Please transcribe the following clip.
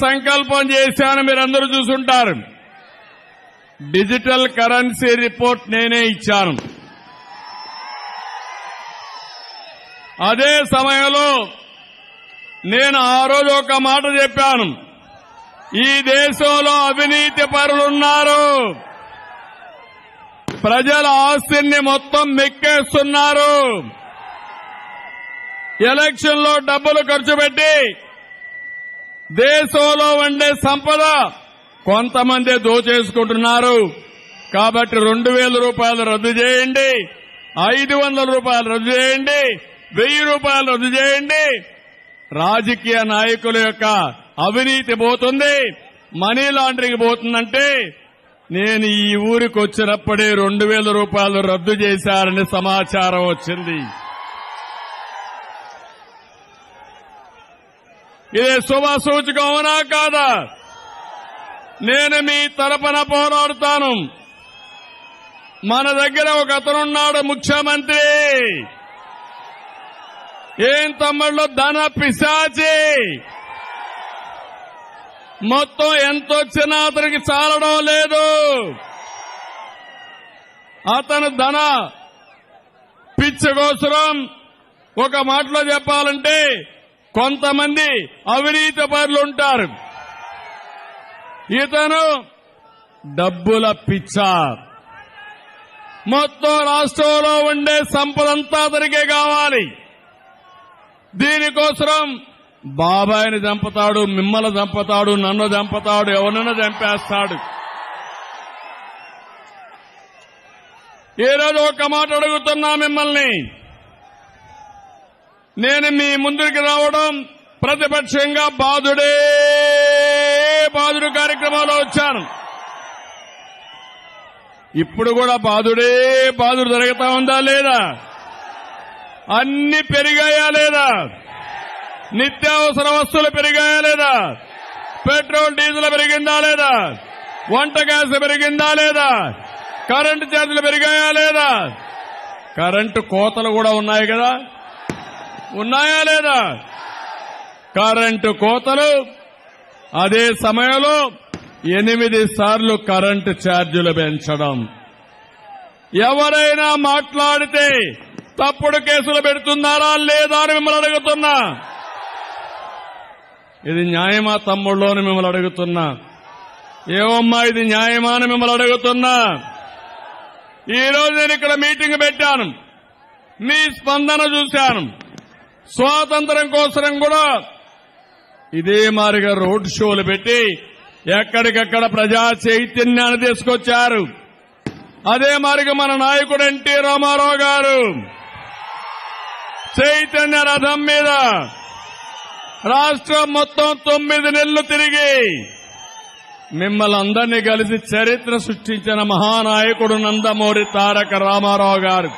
సంకల్పం చేశాను, మీరందరూ చూసుంటారు. డిజిటల్ కరెన్సీ రిపోర్ట్ నేనే ఇచ్చాను. అదే సమయంలో నేను ఆ రోజు ఒక మాట చెప్పాను, ఈ దేశంలో అవినీతి పరులున్నారు, ప్రజల ఆస్తిని మొత్తం మెక్కేస్తున్నారు, ఎలక్షన్ లో డబ్బులు ఖర్చు పెట్టి దేశంలో ఉండే సంపద కొంతమంది దోచేసుకుంటున్నారు. కాబట్టి 2,000 రూపాయలు రద్దు చేయండి, 500 రూపాయలు రద్దు చేయండి, 1000 రూపాయలు రద్దు చేయండి. రాజకీయ నాయకుల యొక్క అవినీతి పోతుంది, మనీ లాండరింగ్ పోతుందంటే నేను ఈ ఊరికి వచ్చినప్పుడే 2,000 రూపాయలు రద్దు చేశారని సమాచారం వచ్చింది. ఇదే శుభ సూచకం అవునా కాదా? నేను మీ తరపున పోరాడుతాను. మన దగ్గర ఒక అతనున్నాడు ముఖ్యమంత్రి, ఏం తమ్ముళ్ళు ధన పిశాచి, మొత్తం ఎంతొచ్చినా అతనికి చాలడం లేదు. అతను ధన పిచ్చి కోసరం ఒక మాటలో చెప్పాలంటే కొంతమంది అవినీతి పరులు ఉంటారు, ఇతను డబ్బుల పిచ్చ. మొత్తం రాష్ట్రంలో ఉండే సంపదంతా అతనికే కావాలి. దీనికోసం బాబాయిని చంపుతాడు, మిమ్మల్ని చంపుతాడు, నన్ను చంపుతాడు, ఎవరినైనా చంపేస్తాడు. ఈరోజు ఒక మాట అడుగుతున్నా మిమ్మల్ని, నేను మీ ముందుకు రావడం ప్రతిపక్షంగా బాధుడే బాధుడు కార్యక్రమంలో వచ్చాను. ఇప్పుడు కూడా బాధుడే బాధుడు జరుగుతా ఉందా లేదా? అన్ని పెరిగాయా లేదా? నిత్యావసర వస్తువులు పెరిగాయా లేదా? పెట్రోల్ డీజిల్ పెరిగిందా లేదా? వంట గ్యాస్ పెరిగిందా లేదా? కరెంటు ఛార్జీలు పెరిగాయా లేదా? కరెంటు కోతలు కూడా ఉన్నాయి కదా, ఉన్నాయా లేదా? కరెంటు కోతలు, అదే సమయంలో 8 సార్లు కరెంటు ఛార్జీలు పెంచడం. ఎవరైనా మాట్లాడితే తప్పుడు కేసులు పెడుతున్నారా లేదా అని మిమ్మల్ని అడుగుతున్నా. ఇది న్యాయమా తమ్ముళ్ళు అని మిమ్మల్ని అడుగుతున్నా. ఏమమ్మా ఇది న్యాయమా అని మిమ్మల్ని అడుగుతున్నా. ఈరోజు నేను ఇక్కడ మీటింగ్ పెట్టాను, మీ స్పందన చూశాను. స్వాతంత్రం కోసం కూడా ఇదే మారిగా రోడ్ షోలు పెట్టి ఎక్కడికక్కడ ప్రజా చైతన్యాన్ని తీసుకొచ్చారు. అదే మారిగా మన నాయకుడు ఎన్టీ రామారావు గారు చైతన్య రథం మీద రాష్ట్రం మొత్తం 9 నెలలు తిరిగి మిమ్మల్ని అందరినీ కలిసి చరిత్ర సృష్టించిన మహానాయకుడు నందమూరి తారక రామారావు గారు